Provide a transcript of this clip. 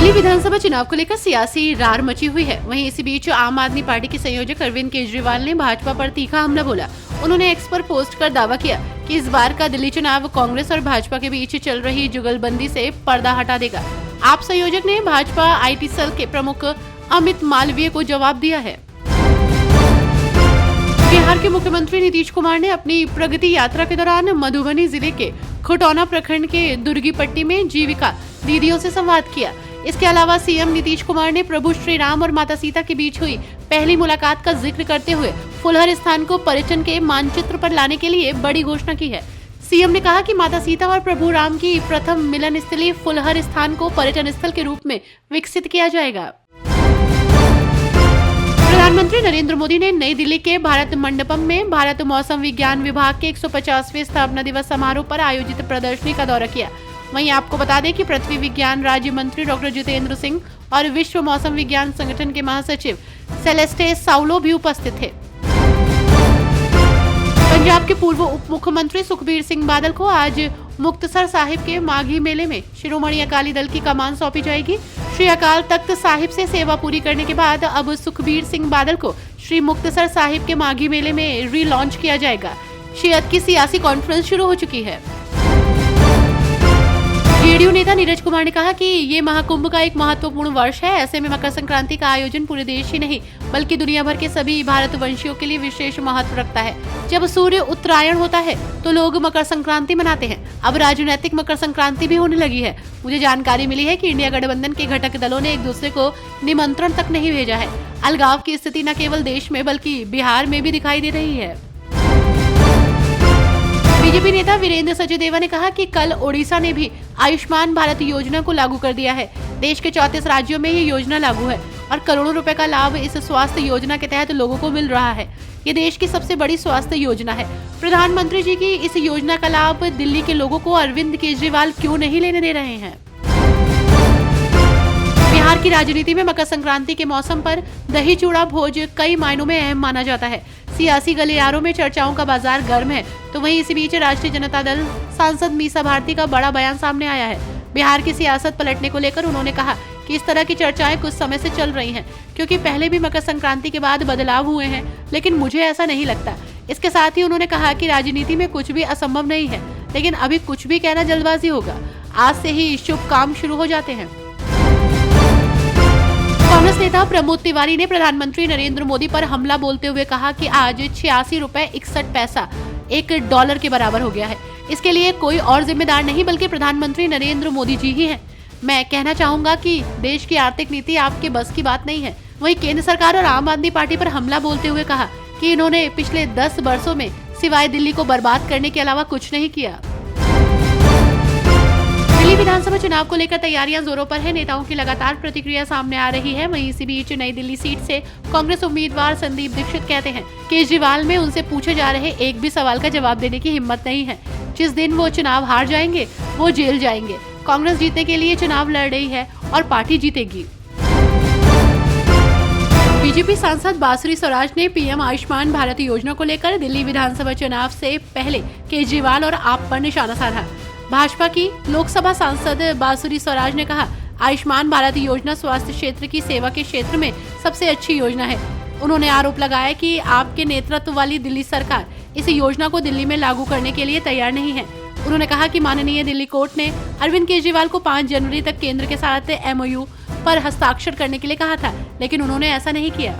दिल्ली विधानसभा चुनाव को लेकर सियासी रार मची हुई है। वहीं इसी बीच आम आदमी पार्टी के संयोजक अरविंद केजरीवाल ने भाजपा पर तीखा हमला बोला। उन्होंने एक्स पर पोस्ट कर दावा किया कि इस बार का दिल्ली चुनाव कांग्रेस और भाजपा के बीच चल रही जुगलबंदी से पर्दा हटा देगा। आप संयोजक ने भाजपा IT सेल के प्रमुख अमित मालवीय को जवाब दिया है। बिहार के मुख्यमंत्री नीतीश कुमार ने अपनी प्रगति यात्रा के दौरान मधुबनी जिले के खुटौना प्रखंड के दुर्गीपट्टी में जीविका दीदियों से संवाद किया। इसके अलावा सीएम नीतीश कुमार ने प्रभु श्री राम और माता सीता के बीच हुई पहली मुलाकात का जिक्र करते हुए फुलहर स्थान को पर्यटन के मानचित्र पर लाने के लिए बड़ी घोषणा की है। सीएम ने कहा कि माता सीता और प्रभु राम की प्रथम मिलन स्थली फुलहर स्थान को पर्यटन स्थल के रूप में विकसित किया जाएगा। प्रधानमंत्री नरेंद्र मोदी ने नई दिल्ली के भारत मंडपम में भारत मौसम विज्ञान विभाग के 150वें स्थापना दिवस समारोह पर आयोजित प्रदर्शनी का दौरा किया। वहीं आपको बता दें कि पृथ्वी विज्ञान राज्य मंत्री डॉक्टर जितेंद्र सिंह और विश्व मौसम विज्ञान संगठन के महासचिव सेलेस्टे साउलो भी उपस्थित थे। पंजाब के पूर्व उप मुख्यमंत्री सुखबीर सिंह बादल को आज मुक्तसर साहिब के माघी मेले में शिरोमणि अकाली दल की कमान सौंपी जाएगी। श्री अकाल तख्त साहिब से सेवा पूरी करने के बाद अब सुखबीर सिंह बादल को श्री मुक्तसर साहिब के माघी मेले में रीलॉन्च किया जाएगा। शियत की सियासी कॉन्फ्रेंस शुरू हो चुकी है। जेडीयू नेता नीरज कुमार ने कहा कि ये महाकुंभ का एक महत्वपूर्ण वर्ष है। ऐसे में मकर संक्रांति का आयोजन पूरे देश ही नहीं बल्कि दुनिया भर के सभी भारतवंशियों के लिए विशेष महत्व रखता है। जब सूर्य उत्तरायण होता है तो लोग मकर संक्रांति मनाते हैं। अब राजनीतिक मकर संक्रांति भी होने लगी है। मुझे जानकारी मिली है कि इंडिया गठबंधन के घटक दलों ने एक दूसरे को निमंत्रण तक नहीं भेजा है। अलगाव की स्थिति न केवल देश में बल्कि बिहार में भी दिखाई दे रही है। बीजेपी नेता वीरेंद्र सचदेवा ने कहा कि कल ओडिशा ने भी आयुष्मान भारत योजना को लागू कर दिया है। देश के 34 राज्यों में ये योजना लागू है और करोड़ों रुपए का लाभ इस स्वास्थ्य योजना के तहत लोगों को मिल रहा है। ये देश की सबसे बड़ी स्वास्थ्य योजना है। प्रधानमंत्री जी की इस योजना का लाभ दिल्ली के लोगों को अरविंद केजरीवाल क्यों नहीं लेने दे रहे हैं? बिहार की राजनीति में मकर संक्रांति के मौसम पर दही चूड़ा भोज कई मायनों में अहम माना जाता है। सियासी गलियारों में चर्चाओं का बाजार गर्म है। तो वहीं इसी बीच राष्ट्रीय जनता दल सांसद मीसा भारती का बड़ा बयान सामने आया है। बिहार की सियासत पलटने को लेकर उन्होंने कहा कि इस तरह की चर्चाएं कुछ समय से चल रही हैं, क्योंकि पहले भी मकर संक्रांति के बाद बदलाव हुए हैं, लेकिन मुझे ऐसा नहीं लगता। इसके साथ ही उन्होंने कहा कि राजनीति में कुछ भी असंभव नहीं है, लेकिन अभी कुछ भी कहना जल्दबाजी होगा। आज से ही शुभ काम शुरू हो जाते हैं। कांग्रेस नेता प्रमोद तिवारी ने प्रधानमंत्री नरेंद्र मोदी पर हमला बोलते हुए कहा कि आज 86 रुपए 61 पैसा $1 के बराबर हो गया है। इसके लिए कोई और जिम्मेदार नहीं बल्कि प्रधानमंत्री नरेंद्र मोदी जी ही हैं। मैं कहना चाहूंगा कि देश की आर्थिक नीति आपके बस की बात नहीं है। वहीं केंद्र सरकार और आम आदमी पार्टी पर हमला बोलते हुए कहा कि इन्होंने पिछले 10 वर्षों में सिवाय दिल्ली को बर्बाद करने के अलावा कुछ नहीं किया। दिल्ली विधानसभा चुनाव को लेकर तैयारियां जोरों पर है। नेताओं की लगातार प्रतिक्रिया सामने आ रही है। वहीं इसी बीच नई दिल्ली सीट से कांग्रेस उम्मीदवार संदीप दीक्षित कहते हैं केजरीवाल में उनसे पूछे जा रहे एक भी सवाल का जवाब देने की हिम्मत नहीं है। जिस दिन वो चुनाव हार जाएंगे वो जेल जाएंगे। कांग्रेस जीतने के लिए चुनाव लड़ रही है और पार्टी जीतेगी। बीजेपी सांसद बांसुरी स्वराज ने पीएम आयुष्मान भारत योजना को लेकर दिल्ली विधानसभा चुनाव से पहले केजरीवाल और आप पर निशाना साधा। भाजपा की लोकसभा सांसद बांसुरी स्वराज ने कहा आयुष्मान भारत योजना स्वास्थ्य क्षेत्र की सेवा के क्षेत्र में सबसे अच्छी योजना है। उन्होंने आरोप लगाया कि आपके नेतृत्व वाली दिल्ली सरकार इस योजना को दिल्ली में लागू करने के लिए तैयार नहीं है। उन्होंने कहा कि माननीय दिल्ली कोर्ट ने अरविंद केजरीवाल को 5 जनवरी तक केंद्र के साथ MOU पर हस्ताक्षर करने के लिए कहा था, लेकिन उन्होंने ऐसा नहीं किया।